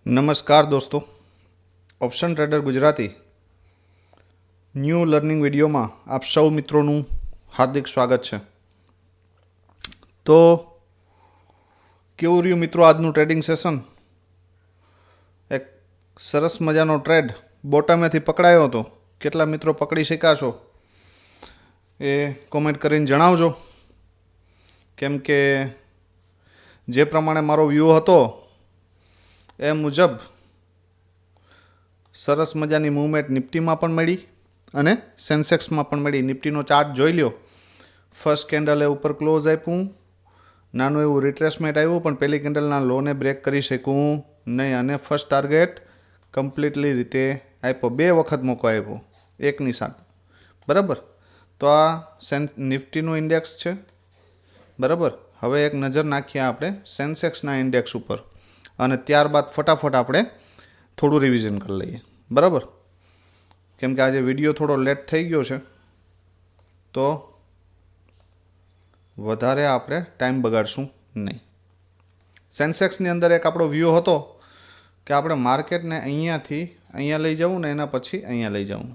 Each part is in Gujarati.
નમસ્કાર દોસ્તો, option trader Gujarati new learning વિડીયોમાં આપ સૌ મિત્રોનું હાર્દિક સ્વાગત છે. તો કેવું રહ્યું મિત્રો આજનું ટ્રેડિંગ સેશન? એક સરસ મજાનો ટ્રેડ બોટમેથી પકડાયો હતો. કેટલા મિત્રો પકડી શક્યા છો એ કોમેન્ટ કરીને જણાવજો, કેમ કે જે પ્રમાણે મારો વ્યૂ હતો એ મુજબ સરસ મજાની મૂવમેન્ટ નિફ્ટીમાં પણ મળી અને સેન્સેક્સમાં પણ મળી. નિફ્ટીનો ચાર્ટ જોઈ લ્યો. ફર્સ્ટ કેન્ડલે ઉપર ક્લોઝ આપ્યું, નાનું એવું રિટ્રેસમેન્ટ આવ્યું, પણ પહેલી કેન્ડલના લોને બ્રેક કરી શકું નહીં અને ફર્સ્ટ ટાર્ગેટ કમ્પ્લીટલી રીતે આપ્યો. 2 વખત મોકો આપ્યો એકની સાથે, બરાબર. તો આ નિફ્ટીનું ઇન્ડેક્સ છે, બરાબર. હવે એક નજર નાખીએ આપણે સેન્સેક્સના ઇન્ડેક્સ ઉપર અને ત્યારબાદ ફટાફટ આપણે થોડું રિવિઝન કરી લઈએ, બરાબર. કેમ કે આજે વિડીયો થોડો લેટ થઈ ગયો છે, તો વધારે આપણે ટાઈમ બગાડશું નહીં. સેન્સેક્સની અંદર એક આપણો વ્યૂ હતો કે આપણે માર્કેટને અહીંયાથી અહીંયા લઈ જવું ને એના પછી અહીંયા લઈ જવું,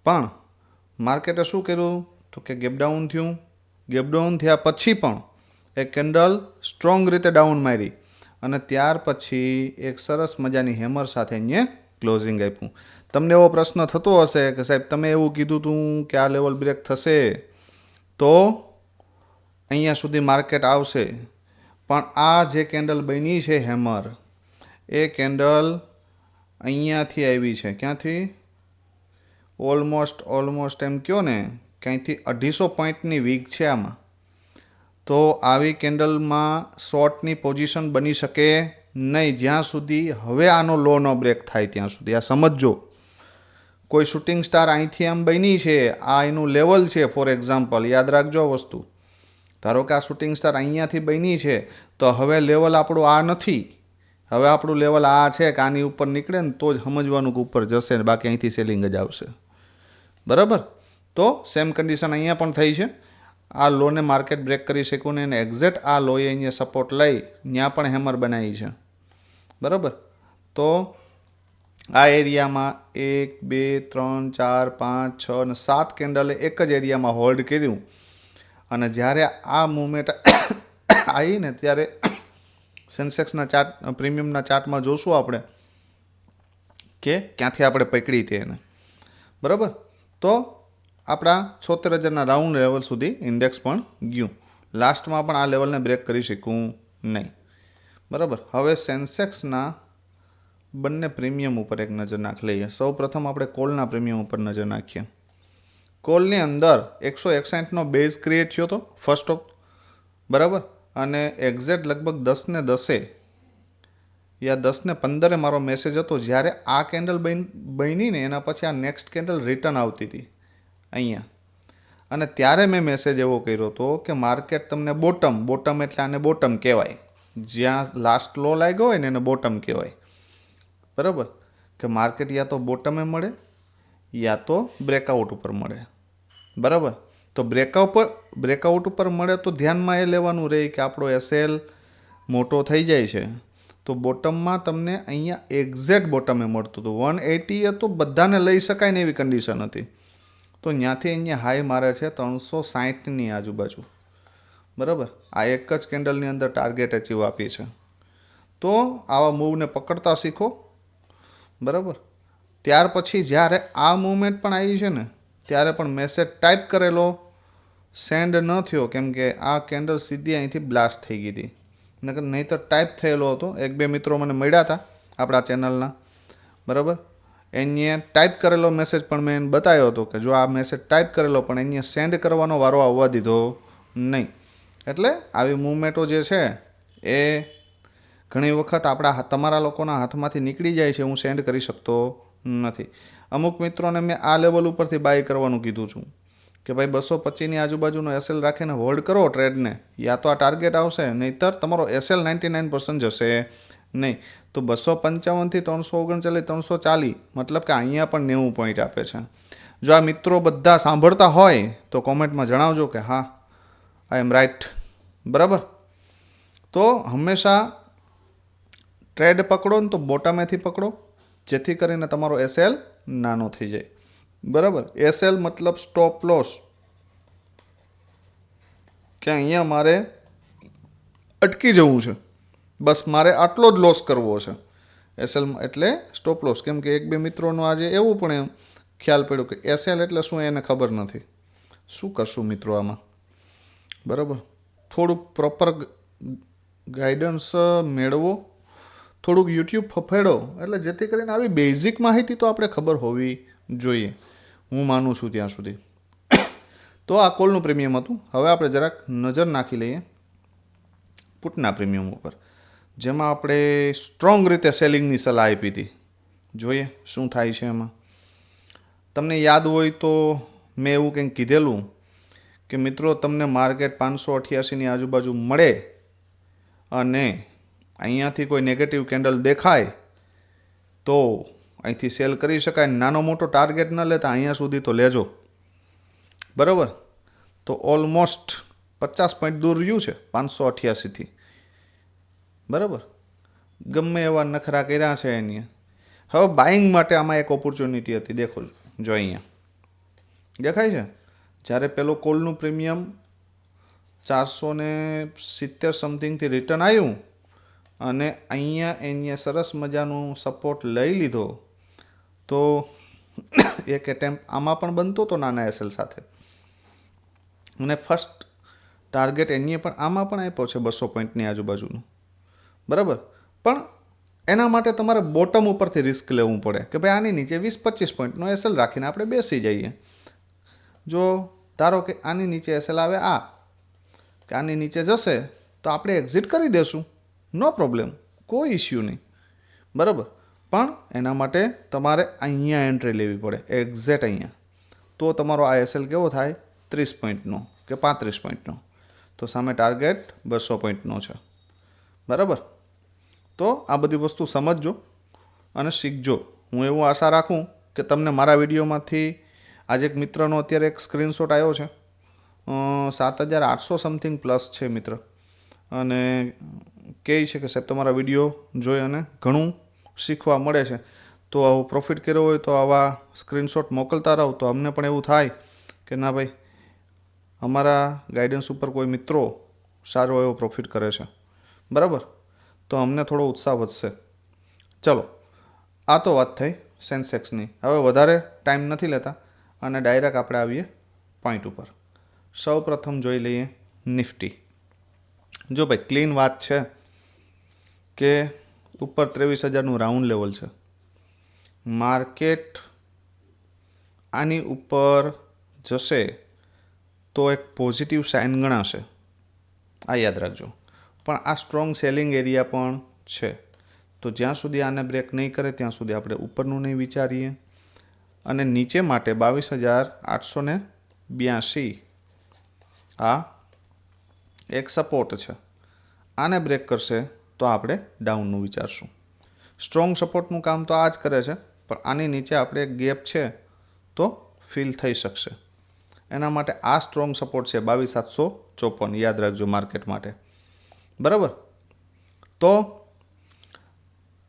પણ માર્કેટે શું કર્યું તો કે ગેપડાઉન થયું. ગેપડાઉન થયા પછી પણ એક કેન્ડલ સ્ટ્રોંગ રીતે ડાઉન મારી અને ત્યાર પછી એક સરસ મજાની હેમર સાથે અહીંયા ક્લોઝિંગ આપ્યું. તમને એવો પ્રશ્ન થતો હશે કે સાહેબ તમે એવું કીધું હતું કે આ લેવલ બ્રેક થશે તો અહીંયા સુધી માર્કેટ આવશે, પણ આ જે કેન્ડલ બની છે હેમર, એ કેન્ડલ અહીંયાથી આવી છે. ક્યાંથી? ઓલમોસ્ટ એમ કહો ને ક્યાંયથી 250 પોઈન્ટની વીક છે આમાં. તો આવી કેન્ડલમાં શોર્ટની પોઝિશન બની શકે નહીં જ્યાં સુધી હવે આનો લો નો બ્રેક થાય ત્યાં સુધી. આ સમજજો. કોઈ શૂટિંગ સ્ટાર અહીંથી આમ બની છે, આ એનું લેવલ છે. ફોર એક્ઝામ્પલ યાદ રાખજો વસ્તુ. ધારો કે આ શૂટિંગ સ્ટાર અહીંયાથી બની છે, તો હવે લેવલ આપણું આ નથી. હવે આપણું લેવલ આ છે કે આની ઉપર નીકળે ને તો જ સમજવાનું કે ઉપર જશે ને, બાકી અહીંથી સેલિંગ જ આવશે, બરાબર. તો સેમ કન્ડિશન અહીંયા પણ થઈ છે. આ લોને માર્કેટ બ્રેક કરી શકું ને એને એક્ઝેક્ટ આ લોએ અહીંયા સપોર્ટ લઈ ત્યાં પણ હેમર બનાવી છે, બરાબર. તો આ એરિયામાં 1 2 3 4 5 6 અને 7 કેન્ડલે એક જ એરિયામાં હોલ્ડ કર્યું અને જ્યારે આ મૂવમેન્ટ આવી ને ત્યારે સેન્સેક્સના ચાર્ટ, પ્રીમિયમના ચાર્ટમાં જોશું આપણે કે ક્યાંથી આપણે પકડી હતી એને, બરાબર. તો આપણા 76,000ના રાઉન્ડ લેવલ સુધી ઇન્ડેક્સ પણ ગયું. લાસ્ટમાં પણ આ લેવલને બ્રેક કરી શકું નહીં, બરાબર. હવે સેન્સેક્સના બંને પ્રીમિયમ ઉપર એક નજર નાખી લઈએ. સૌ પ્રથમ આપણે કોલના પ્રીમિયમ ઉપર નજર નાખીએ. કોલની અંદર 161નો બેઝ ક્રિએટ થયો હતો ફર્સ્ટ ઓફ, બરાબર. અને એક્ઝેક્ટ લગભગ 10:10 યા 10:15 મારો મેસેજ હતો જ્યારે આ કેન્ડલ બની ને એના પછી આ નેક્સ્ટ કેન્ડલ રિટર્ન આવતી હતી અહીંયા, અને ત્યારે મેં મેસેજ એવો કર્યો હતો કે માર્કેટ તમને બોટમ એટલે આને બોટમ કહેવાય, જ્યાં લાસ્ટ લો લાગ્યો હોય ને એને બોટમ કહેવાય, બરાબર. કે માર્કેટ યા તો બોટમે મળે યા તો બ્રેકઆઉટ ઉપર મળે, બરાબર. તો બ્રેકઆઉટ ઉપર મળે તો ધ્યાનમાં એ લેવાનું રહે કે આપણો એસએલ મોટો થઈ જાય છે. તો બોટમમાં તમને અહીંયા એક્ઝેક્ટ બોટમે મળતું હતું 180 હતું, બધાને લઈ શકાય ને એવી કન્ડિશન હતી. તો ત્યાંથી અહીંયા હાઈ મારે છે 360ની આજુબાજુ, બરાબર. આ એક જ કેન્ડલની અંદર ટાર્ગેટ અચીવ આપી છે. તો આવા મૂવને પકડતા શીખો, બરાબર. ત્યાર પછી જ્યારે આ મૂવમેન્ટ પણ આવી છે ને ત્યારે પણ મેસેજ ટાઈપ કરેલો સેન્ડ ન થયો, કેમ કે આ કેન્ડલ સીધી અહીંથી બ્લાસ્ટ થઈ ગઈ હતી. નહીંતર ટાઈપ થયેલો હતો. 1-2 મિત્રો મને મળ્યા હતા આપણા ચેનલના, બરાબર. એને ટાઈપ કરેલો મેસેજ પણ મેં એને બતાવ્યો હતો કે જો આ મેસેજ ટાઈપ કરેલો પણ એને સેન્ડ કરવાનો વારો આવવા દીધો નહીં. એટલે આવી મૂવમેન્ટો જે છે એ ઘણી વખત તમારા લોકોના હાથમાંથી નીકળી જાય છે. હું સેન્ડ કરી શકતો નથી. અમુક મિત્રોને મેં આ લેવલ ઉપરથી બાય કરવાનું કીધું છું કે ભાઈ 225ની આજુબાજુનો એસએલ રાખીને હોલ્ડ કરો ટ્રેડને, યા તો આ ટાર્ગેટ આવશે, નહીંતર તમારો એસએલ 99% જશે નહીં. તો 255થી 339 340 મતલબ કે અહીંયા પણ 90 પોઈન્ટ આપે છે. જો આ મિત્રો બધા સાંભળતા હોય તો કોમેન્ટમાં જણાવજો કે હા આઈ એમ રાઈટ, બરાબર. તો હંમેશા ટ્રેડ પકડો ને તો બોટામેથી પકડો, જેથી કરીને તમારો એસએલ નાનો થઈ જાય. બરાબર. એસએલ મતલબ સ્ટોપ લોસ, કે અહીંયા મારે અટકી જવું છે, બસ મારે આટલો જ લોસ કરવો છે. એસએલ એટલે સ્ટોપ લોસ. કેમ કે એક બે મિત્રોનો આજે એવું પણ એમ ખ્યાલ પડ્યો કે એસએલ એટલે શું એને ખબર નથી. શું કરશું મિત્રો આમાં? બરાબર. થોડુંક પ્રોપર ગાઈડન્સ મેળવો, થોડુંક યુટ્યુબ ફફેડો, એટલે જેથી કરીને આવી બેઝિક માહિતી તો આપણે ખબર હોવી જોઈએ, હું માનું છું ત્યાં સુધી. તો આ કોલનું પ્રીમિયમ હતું. હવે આપણે જરાક નજર નાખી લઈએ પુટના પ્રીમિયમ ઉપર, જેમાં આપણે સ્ટ્રોંગ રીતે સેલિંગની સલાહ આપી હતી. જોઈએ શું થાય છે એમાં. તમને યાદ હોય તો મેં એવું કંઈક કીધેલું કે મિત્રો તમને માર્કેટ 588ની આજુબાજુ મળે અને અહીંયાથી કોઈ નેગેટિવ કેન્ડલ દેખાય તો અહીંથી સેલ કરી શકાય. નાનો મોટો ટાર્ગેટ ન લેતા અહીંયા સુધી તો લેજો. બરાબર. તો ઓલમોસ્ટ 50 પોઈન્ટ દૂર રહ્યું છે 588થી. બરાબર. ગમે એવા નખરા કર્યા છે એની. હવે બાઇંગ માટે આમાં એક ઓપોર્ચ્યુનિટી હતી. દેખો, જો અહીંયા દેખાય છે. જ્યારે પેલો કોલનું પ્રીમિયમ 470 સમથિંગથી રિટર્ન આવ્યું અને અહીંયા એને સરસ મજાનું સપોર્ટ લઈ લીધો, તો એક એટેમ્પ આમાં પણ બનતો હતો નાના એસએલ સાથે, અને ફર્સ્ટ ટાર્ગેટ એની પણ આમાં પણ આપ્યો છે 200 પોઈન્ટની આજુબાજુનું. બરાબર. પણ એના માટે તમારે બોટમ ઉપરથી રિસ્ક લેવું પડે કે ભાઈ આની નીચે 20-25 પોઈન્ટનો એસએલ રાખીને આપણે બેસી જઈએ. જો ધારો કે આની નીચે એસએલ આવે કે આની નીચે જશે તો આપણે એક્ઝિટ કરી દેશું, નો પ્રોબ્લેમ, કોઈ ઇસ્યુ નહીં. બરાબર. પણ એના માટે તમારે અહીંયા એન્ટ્રી લેવી પડે, એક્ઝેક્ટ અહીંયા. તો તમારો આ એસએલ કેવો થાય? 30 પોઈન્ટનો કે 35 પોઈન્ટનો. તો સામે ટાર્ગેટ 200 પોઈન્ટનો છે. બરાબર. તો આ બધી વસ્તુ સમજજો અને શીખજો. હું એવું આશા રાખું કે તમને મારા વિડીયોમાંથી આજે એક મિત્રનો અત્યારે એક સ્ક્રીનશોટ આવ્યો છે, 7800 સમથિંગ પ્લસ છે મિત્ર, અને કહે છે કે સાહેબ તમારા વિડીયો જોઈ અને ઘણું શીખવા મળે છે. તો આવું પ્રોફિટ કર્યો હોય તો આવા સ્ક્રીનશોટ મોકલતા રહો, તો અમને પણ એવું થાય કે ના ભાઈ અમારા ગાઈડન્સ ઉપર કોઈ મિત્રો સારો એવો પ્રોફિટ કરે છે. બરાબર. તો અમને થોડો ઉત્સાહ વધશે. ચલો, આ તો વાત થઈ સેન્સેક્સની. હવે વધારે ટાઈમ નથી લેતા અને ડાયરેક્ટ આપણે આવીએ પોઈન્ટ ઉપર. સૌ પ્રથમ જોઈ લઈએ નિફ્ટી. જો ભાઈ ક્લીન વાત છે કે ઉપર 23,000નું રાઉન્ડ લેવલ છે. માર્કેટ આની ઉપર જશે તો એક પોઝિટિવ સાઇન ગણાશે, આ યાદ રાખજો. પણ આ સ્ટ્રોંગ સેલિંગ એરિયા પણ છે. તો જ્યાં સુધી આને બ્રેક નહીં કરે ત્યાં સુધી આપણે ઉપરનું નહીં વિચારીએ. અને નીચે માટે 22,882 આ એક સપોર્ટ છે. આને બ્રેક કરશે તો આપણે ડાઉનનું વિચારશું. સ્ટ્રોંગ સપોર્ટનું કામ તો આ જ કરે છે, પણ આની નીચે આપણે એક ગેપ છે તો ફીલ થઈ શકશે. એના માટે આ સ્ટ્રોંગ સપોર્ટ છે 22,754, યાદ રાખજો માર્કેટ માટે. બરાબર. તો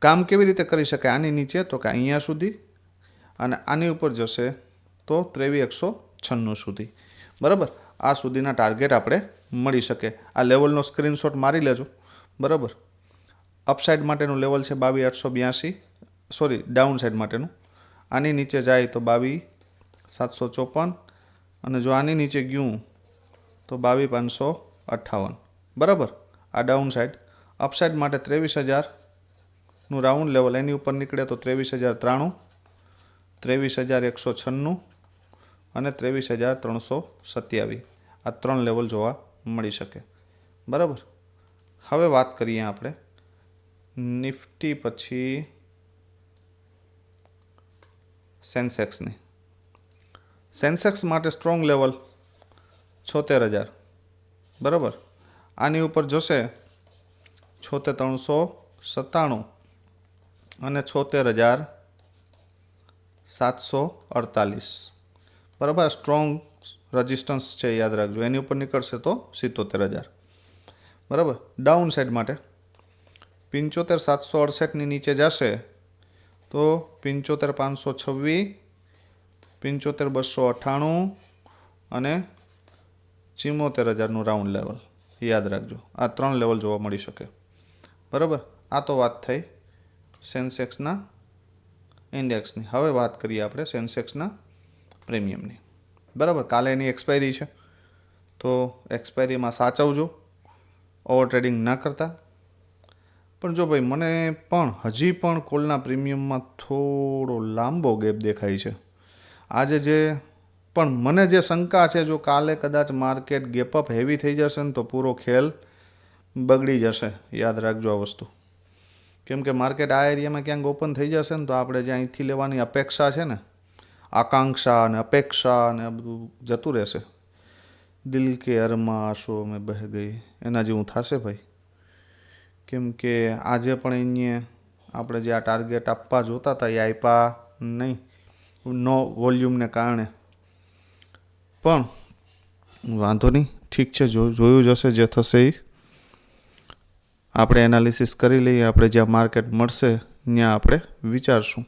કામ કેવી રીતે કરી શકાય આની નીચે? તો કે અહીંયા સુધી, અને આની ઉપર જશે તો 23,196 સુધી. બરાબર. આ સુધીના ટાર્ગેટ આપણે મળી શકે. આ લેવલનો સ્ક્રીનશોટ મારી લેજો. બરાબર. અપસાઇડ માટેનું લેવલ છે 22,882, સોરી ડાઉન સાઇડ માટેનું. આની નીચે જાય તો 22,754, અને જો આની નીચે ગયું તો 22,558. બરાબર. આ ડાઉન સાઇડ. અપસાઇડ માટે 23,000નું રાઉન્ડ લેવલ, એની ઉપર નીકળે તો 23,093, 23,196 અને 23,327. આ 3 લેવલ જોવા મળી શકે. બરાબર. હવે વાત કરીએ આપણે નિફ્ટી પછી સેન્સેક્સની. સેન્સેક્સ માટે સ્ટ્રોંગ લેવલ 76,000. બરાબર. આની ઉપર જશે 76,397 અને 76,748. બરાબર. સ્ટ્રોંગ રજિસ્ટન્સ છે, યાદ રાખજો. એની ઉપર નીકળશે તો 77,000. બરાબર. ડાઉન સાઇડ માટે 75,768ની નીચે જશે તો 75,526, 75,298 અને 74,000નું રાઉન્ડ લેવલ. યાદ રાખજો, આ 3 લેવલ જોવા મળી શકે. બરાબર, આ તો વાત થઈ સેન્સેક્સના ઇન્ડેક્સની. હવે વાત કરીએ આપણે સેન્સેક્સના પ્રીમિયમની. બરાબર, કાલે એની એક્સપાયરી છે, તો એક્સપાયરીમાં સાચવજો, ઓવર ટ્રેડિંગ ના કરતા. પણ જો ભાઈ મને પણ હજી પણ કોલના પ્રીમિયમમાં થોડો લાંબો ગેપ દેખાય છે આજે. પણ મને જે શંકા છે, જો કાલે કદાચ માર્કેટ ગેપઅપ હેવી થઈ જશે ને તો પૂરો ખેલ બગડી જશે. યાદ રાખજો આ વસ્તુ, કેમ કે માર્કેટ આ એરિયામાં ક્યાંક ઓપન થઈ જશે ને તો આપણે જે અહીંથી લેવાની અપેક્ષા છે ને, આકાંક્ષા અને અપેક્ષા અને આ બધું જતું રહેશે. દિલ કે અરમાં આંસુઓ મેં બહ ગઈ એના જેવું થશે ભાઈ. કેમ કે આજે પણ અહીંયા આપણે જે આ ટાર્ગેટ આપવા જોતા હતા એ આપ્યા નહીં, નો વોલ્યુમને કારણે. પણ વાંધો નહીં, ઠીક છે, જોયું જશે, જે થશે એ આપણે એનાલિસિસ કરી લઈએ. આપણે જ્યાં માર્કેટ મળશે ત્યાં આપણે વિચારશું.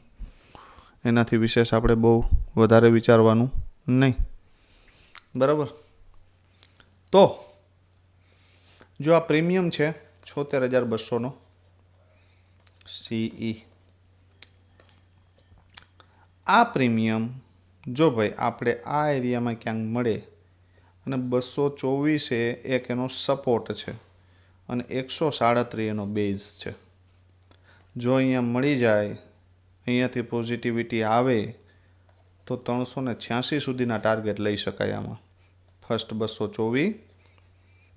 એનાથી વિશેષ આપણે બહુ વધારે વિચારવાનું નહીં. બરાબર, તો જો આ પ્રીમિયમ છે 76,200નો CE, આ પ્રીમિયમ જો ભાઈ આપણે આ એરિયામાં ક્યાંક મળે અને 224 એક એનો સપોર્ટ છે અને 137 એનો બેઝ છે. જો અહીંયા મળી જાય, અહીંયાથી પોઝિટિવિટી આવે તો 386 સુધીના ટાર્ગેટ લઈ શકાય આમાં. ફર્સ્ટ 224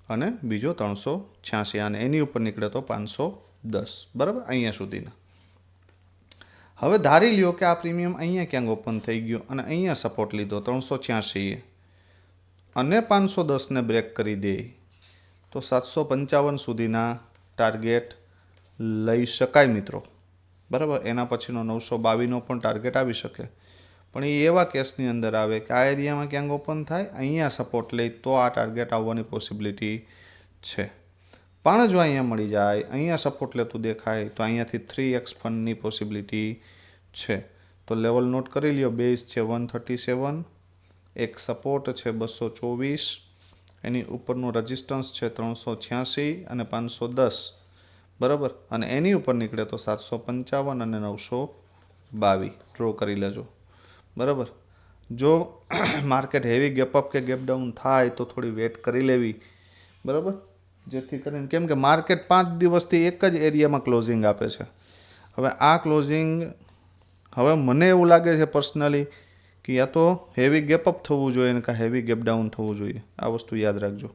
અને બીજો 386, અને એની ઉપર નીકળે તો 510. બરાબર, અહીંયા સુધીના. હવે ધારી લ્યો કે આ પ્રીમિયમ અહીંયા ક્યાંક ઓપન થઈ ગયો અને અહીંયા સપોર્ટ લીધો 386 અને 510ને બ્રેક કરી દે તો 755 સુધીના ટાર્ગેટ લઈ શકાય મિત્રો. બરાબર, એના પછીનો 922નો પણ ટાર્ગેટ આવી શકે. પણ એ એવા કેસની અંદર આવે કે આ એરિયામાં ક્યાંક ઓપન થાય, અહીંયા સપોર્ટ લે તો આ ટાર્ગેટ આવવાની પોસિબિલિટી છે. પણ જો અહીંયા મળી જાય, અહીંયા સપોર્ટ લેતું દેખાય તો અહીંયાથી 3x ફંડની પોસિબિલિટી છે. તો લેવલ નોટ કરી લ્યો. બેઝ છે 137, એક સપોર્ટ છે 224, એની ઉપરનું રેઝિસ્ટન્સ છે 386 અને 510. બરાબર, અને એની ઉપર નીકળે તો 755 અને 922 ડ્રો કરી લેજો. બરાબર, જો માર્કેટ હેવી ગેપઅપ કે ગેપ ડાઉન થાય તો થોડી વેટ કરી લેવી. બરાબર, જેથી કરીને, કેમ કે માર્કેટ 5 દિવસથી એક જ એરિયામાં ક્લોઝિંગ આપે છે. હવે આ ક્લોઝિંગ, હવે મને એવું લાગે છે પર્સનલી કે યા તો હેવી ગેપઅપ થવું જોઈએ ને કાં હેવી ગેપ ડાઉન થવું જોઈએ. આ વસ્તુ યાદ રાખજો.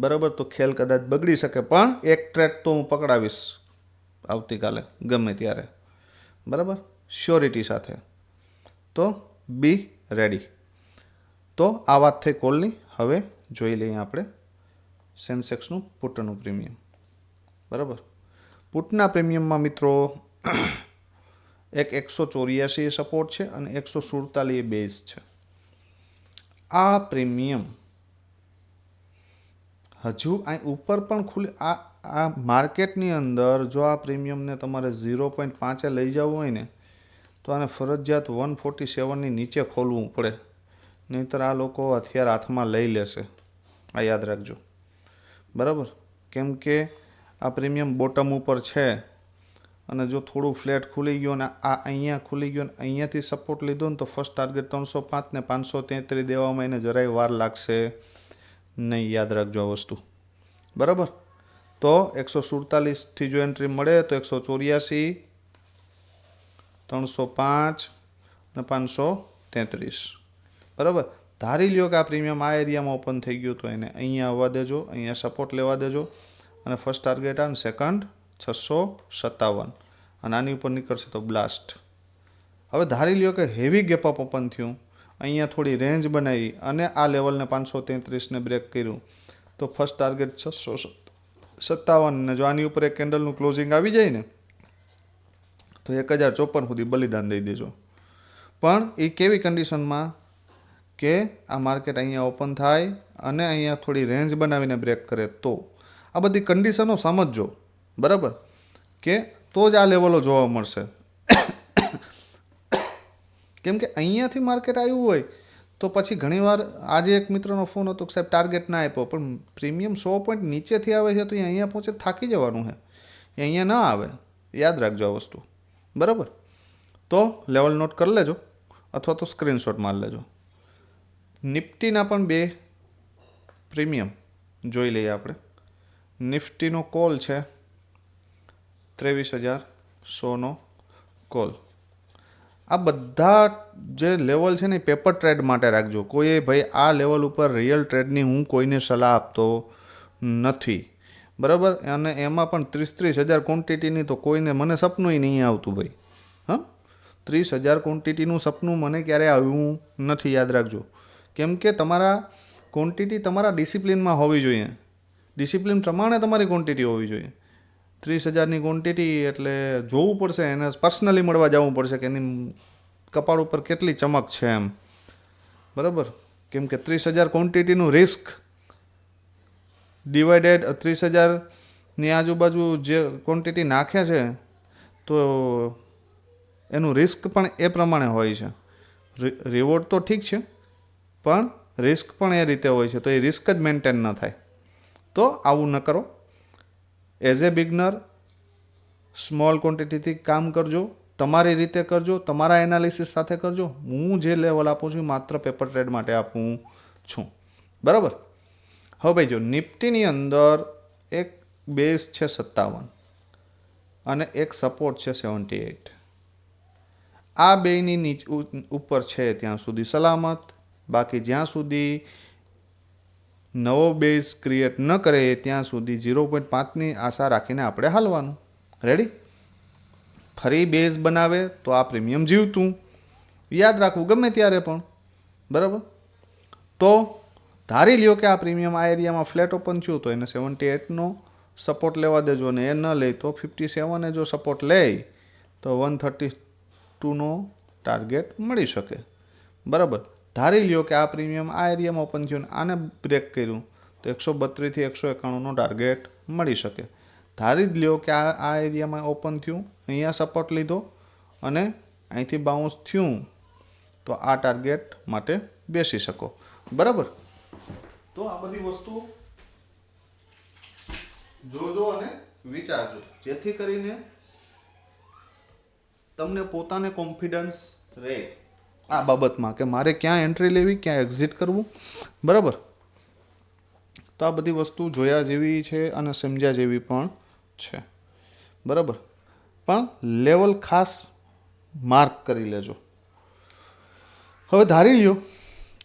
બરાબર, તો ખેલ કદાચ બગડી શકે, પણ એક ટ્રેડ તો હું પકડાવીશ આવતીકાલે ગમે ત્યારે. બરાબર, શ્યોરિટી સાથે. તો બી રેડી. તો આ વાત થઈ કોલની. હવે જોઈ લઈએ આપણે સેન્સેક્સનું પુટનું પ્રીમિયમ. બરાબર, પુટના પ્રીમિયમમાં મિત્રો એક 184 સપોર્ટ છે અને 147 બેઝ છે. આ પ્રીમિયમ હજુ અહીં ઉપર પણ ખુલ્લી, આ માર્કેટની અંદર જો આ પ્રીમિયમને તમારે 0.5 લઈ જવું હોય ને તો આને ફરજિયાત 147ની નીચે ખોલવું પડે, નહીંતર આ લોકો હથિયાર હાથમાં લઈ લેશે. આ યાદ રાખજો. બરાબર, કેમ કે આ પ્રીમિયમ બોટમ ઉપર છે અને જો થોડું ફ્લેટ ખુલી ગયો ને આ અહીંયા ખુલી ગયો ને અહીંયાથી સપોર્ટ લીધો ને તો ફર્સ્ટ ટાર્ગેટ 305 ને 533 દેવામાં એને જરાય વાર લાગશે નહીં. યાદ રાખજો આ વસ્તુ. બરાબર, તો 147થી જો એન્ટ્રી મળે તો 184, 305 અને 533. બરાબર, ધારી લ્યો કે આ પ્રીમિયમ આ એરિયામાં ઓપન થઈ ગયું તો એને અહીંયા આવવા દેજો, અહીંયા સપોર્ટ લેવા દેજો અને ફર્સ્ટ ટાર્ગેટ અને સેકન્ડ 657 અને આની ઉપર નીકળશે તો બ્લાસ્ટ. હવે ધારી લ્યો કે હેવી ગેપઅપ ઓપન થયું, અહીંયા થોડી રેન્જ બનાવી અને આ લેવલને 533ને બ્રેક કર્યું તો ફર્સ્ટ ટાર્ગેટ 657 ને જો આની ઉપર એક કેન્ડલનું ક્લોઝિંગ આવી જાય ને તો 1054 સુધી બલિદાન દઈ દેજો. પણ એ કેવી કન્ડિશનમાં કે આ માર્કેટ અહીંયા ઓપન થાય અને અહીંયા થોડી રેન્જ બનાવીને બ્રેક કરે તો. આ બધી કન્ડિશનો સમજજો. બરાબર, કે તો જ આ લેવલો જોવા મળશે. કેમ કે અહીંયાથી માર્કેટ આવ્યું હોય તો પછી ઘણીવાર આજે એક મિત્રનો ફોન હતો કે સાહેબ ટાર્ગેટ ના આપ્યો, પણ પ્રીમિયમ 100 પોઈન્ટ નીચેથી આવે છે તો એ અહીંયા પહોંચે થાકી જવાનું છે, એ અહીંયા ના આવે. યાદ રાખજો આ વસ્તુ, બરાબર. તો લેવલ નોટ કરી લેજો અથવા તો સ્ક્રીનશોટ મારી લેજો. નિફ્ટીના પણ બે પ્રીમિયમ જોઈ લઈએ આપણે. નિફ્ટીનો કોલ છે 23,100નો કોલ. આ બધા જે લેવલ છે ને એ પેપર ટ્રેડ માટે રાખજો. કોઈએ ભાઈ આ લેવલ ઉપર રિયલ ટ્રેડની હું કોઈને સલાહ આપતો નથી, બરાબર. અને એમાં પણ 30,000 ક્વોન્ટિટીની તો કોઈને મને સપનું નહીં આવતું ભાઈ. હા, 30,000 ક્વોન્ટિટીનું સપનું મને ક્યારેય આવ્યું નથી, યાદ રાખજો. કેમ કે તમારા ક્વોન્ટિટી તમારા ડિસિપ્લિનમાં હોવી જોઈએ, ડિસિપ્લિન પ્રમાણે તમારી ક્વોન્ટિટી હોવી જોઈએ. 30,000ની ક્વોન્ટિટી એટલે જોવું પડશે, એને પર્સનલી મળવા જવું પડશે કે એની કપાળ ઉપર કેટલી ચમક છે એમ, બરાબર. કેમ કે 30,000 ક્વોન્ટિટીનું રિસ્ક ડિવાઇડેડ 30,000ની આજુબાજુ જે ક્વોન્ટિટી નાખે છે તો એનું રિસ્ક પણ એ પ્રમાણે હોય છે. રિવોર્ડ તો ઠીક છે પણ રિસ્ક પણ એ રીતે હોય છે, તો એ રિસ્ક જ મેન્ટેન ન થાય. તો આવું ન કરો. એઝ એ બિગનર સ્મોલ ક્વોન્ટિટીથી કામ કરજો, તમારી રીતે કરજો, તમારા એનાલિસિસ સાથે કરજો. હું જે લેવલ આપું છું માત્ર પેપર ટ્રેડ માટે આપું છું, બરાબર. હવે ભાઈ જો નિફ્ટીની અંદર એક બેઝ છે 57 અને એક સપોર્ટ છે 78. આ બેની ઉપર છે ત્યાં સુધી સલામત. બાકી જ્યાં સુધી નવો બેઝ ક્રિએટ ન કરે ત્યાં સુધી 0.5ની આશા રાખીને આપણે હાલવાનું. રેડી? ફરી બેઝ બનાવે તો આ પ્રીમિયમ જીવતું, યાદ રાખવું ગમે ત્યારે પણ, બરાબર. તો ધારી લ્યો કે આ પ્રીમિયમ આ એરિયામાં ફ્લેટ ઓપન થયું તો એને 78નો સપોર્ટ લેવા દેજો, અને એ ન લે તો 57 જો સપોર્ટ લે તો 132નો ટાર્ગેટ મળી શકે, બરાબર. ધારી લ્યો કે આ પ્રીમિયમ આ એરિયામાં ઓપન થયું ને આને બ્રેક કર્યું તો 132થી 191નો ટાર્ગેટ મળી શકે. ધારી જ લ્યો કે આ એરિયામાં ઓપન થયું, અહીંયા સપોર્ટ લીધો અને અહીંથી બાઉન્સ થયું તો આ ટાર્ગેટ માટે બેસી શકો, બરાબર. તો આ બધી વસ્તુ જોજો અને વિચારજો, જેથી કરીને તમને પોતાને કોન્ફિડન્સ રહે આ બાબતમાં કે મારે ક્યાં એન્ટ્રી લેવી, ક્યાં એક્ઝિટ કરવું, બરાબર. તો આ બધી વસ્તુ જોયા જેવી છે અને સમજ્યા જેવી પણ છે, બરાબર. પણ લેવલ ખાસ માર્ક કરી લેજો. હવે ધારી લ્યો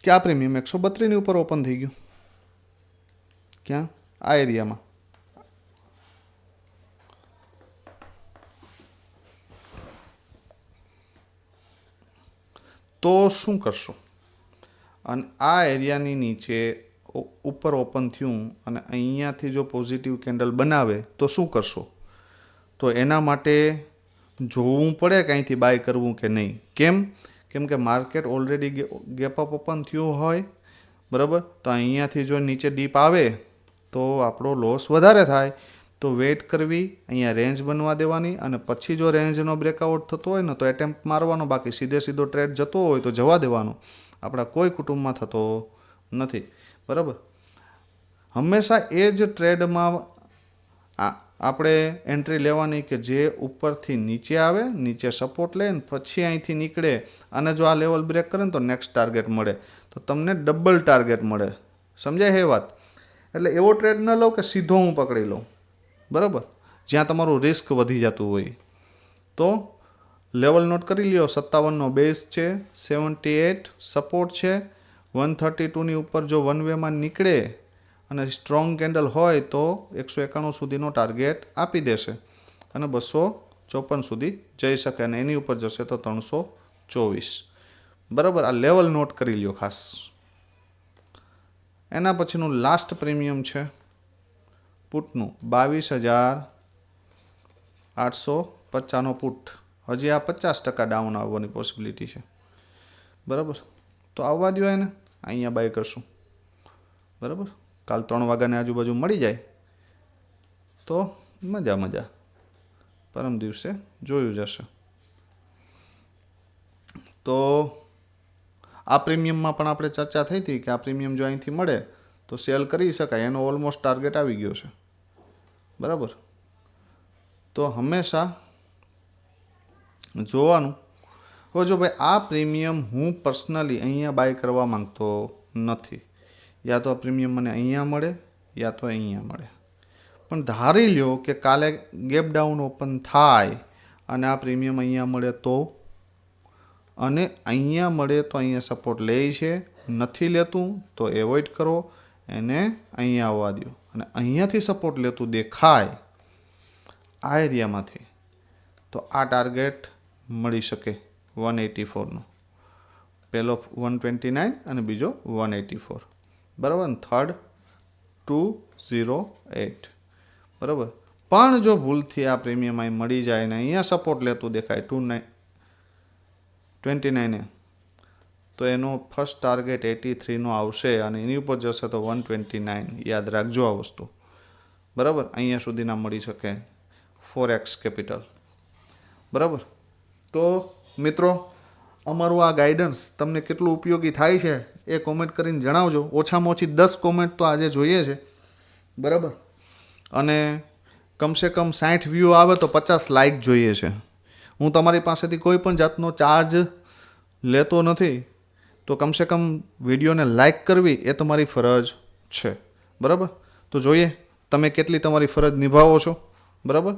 કે આ પ્રીમિયમ 132ની ઉપર ઓપન થઈ ગયું, ક્યાં? આ એરિયામાં. તો શું કરશો? અને આ એરિયાની નીચે ઉપર ઓપન થયું અને અહીંયાથી જો પોઝિટિવ કેન્ડલ બનાવે તો શું કરશો? તો એના માટે જોવું પડે કે અહીંથી બાય કરવું કે નહીં. કેમ કે market already gap up open થયું હોય, બરાબર. તો અહીંયાથી જો નીચે ડીપ આવે તો આપણો લોસ વધારે થાય. તો વેઇટ કરવી, અહીંયા રેન્જ બનવા દેવાની, અને પછી જો રેન્જનો બ્રેકઆઉટ થતો હોય ને તો એટેમ્પ્ટ મારવાનો, બાકી સીધો ટ્રેડ જતો હોય તો જવા દેવાનો. આપણા કોઈ કુટુંબમાં થતો નથી, બરાબર. હંમેશા એ જ ટ્રેડમાં આપણે એન્ટ્રી લેવાની કે જે ઉપરથી નીચે આવે, નીચે સપોર્ટ લે ને પછી અહીંથી નીકળે, અને જો આ લેવલ બ્રેક કરે ને તો નેક્સ્ટ ટાર્ગેટ મળે, તો તમને ડબલ ટાર્ગેટ મળે. સમજાય એ વાત? એટલે એવો ટ્રેડ ન લો કે સીધો હું પકડી લઉં, બરાબર, જ્યાં તમારું રિસ્ક વધી જતું હોય. તો લેવલ નોટ કરી લ્યો. 57નો બેઝ છે, 78 સપોર્ટ છે, 132ની ઉપર જો વન વેમાં નીકળે અને સ્ટ્રોંગ કેન્ડલ હોય તો 191 સુધીનો ટાર્ગેટ આપી દેશે અને 254 સુધી જઈ શકે, અને એની ઉપર જશે તો 324, બરાબર. આ લેવલ નોટ કરી લ્યો ખાસ. એના પછીનું લાસ્ટ પ્રીમિયમ છે પુટનું 22,850નો પુટ. હજી આ 50% ડાઉન આવવાની પોસિબિલિટી છે, બરાબર. તો આવવા દો એને, અહીંયા બાય કરશું, બરાબર. કાલ 3 વાગ્યાની આજુબાજુ મળી જાય તો મજા મજા, પરમ દિવસે જોયું જશે. તો આ પ્રીમિયમમાં પણ આપણે ચર્ચા થઈ હતી કે આ પ્રીમિયમ જો અહીંથી મળે તો સેલ કરી શકાય, એનો ઓલમોસ્ટ ટાર્ગેટ આવી ગયો છે. બરાબર. તો હંમેશા જોવાનું. હવે જો ભાઈ આ પ્રીમિયમ હું પર્સનલી અહીંયા બાય કરવા માંગતો નથી, યા તો આ પ્રીમિયમ મને અહીંયા મળે યા તો અહીંયા મળે, પણ ધારી લ્યો કે કાલે ગેપ ડાઉન ઓપન થાય અને આ પ્રીમિયમ અહીંયા મળે તો, અને અહીંયા મળે તો અહીંયા સપોર્ટ લે છે, નથી લેતું તો એવોઇડ કરો, એને અહીંયા આવવા દો. અને અહીંયાથી સપોર્ટ લેતું દેખાય આ એરિયામાંથી તો આ ટાર્ગેટ મળી શકે 184નો. પહેલો 129 અને બીજો 184. બરાબર ને, થર્ડ 208. બરાબર. પણ જો ભૂલથી આ પ્રીમિયમ અહીં મળી જાય ને અહીંયા સપોર્ટ લેતું દેખાય 29 તો એનો ફર્સ્ટ ટાર્ગેટ 83નો આવશે અને એની ઉપર જશે તો 129. યાદ રાખજો આ વસ્તુ. બરાબર. અહીંયા સુધી ના મળી શકે ફોરેક્સ કેપિટલ. બરાબર. તો મિત્રો, અમારું આ ગાઈડન્સ તમને કેટલું ઉપયોગી થાય છે એ કોમેન્ટ કરીને જણાવજો. ઓછામાં ઓછી 10 કોમેન્ટ તો આજે જોઈએ છે. બરાબર. અને કમસે કમ 60 વ્યૂ આવે તો 50 લાઇક જોઈએ છે. હું તમારી પાસેથી કોઈ પણ જાતનો ચાર્જ લેતો નથી, તો કમસે કમ વિડીયોને લાઇક કરવી એ તમારી ફરજ છે. બરાબર. તો જોઈએ તમે કેટલી તમારી ફરજ નિભાવો છો. બરાબર.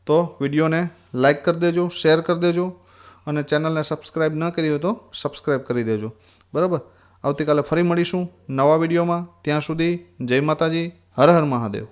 તો વિડીયોને લાઇક કરી દેજો, શેર કરી દેજો, અને ચેનલને સબસ્ક્રાઈબ ન કરી હોય તો સબસ્ક્રાઈબ કરી દેજો. બરાબર. આવતીકાલે ફરી મળીશું નવા વિડીયોમાં. ત્યાં સુધી જય માતાજી, હર હર મહાદેવ.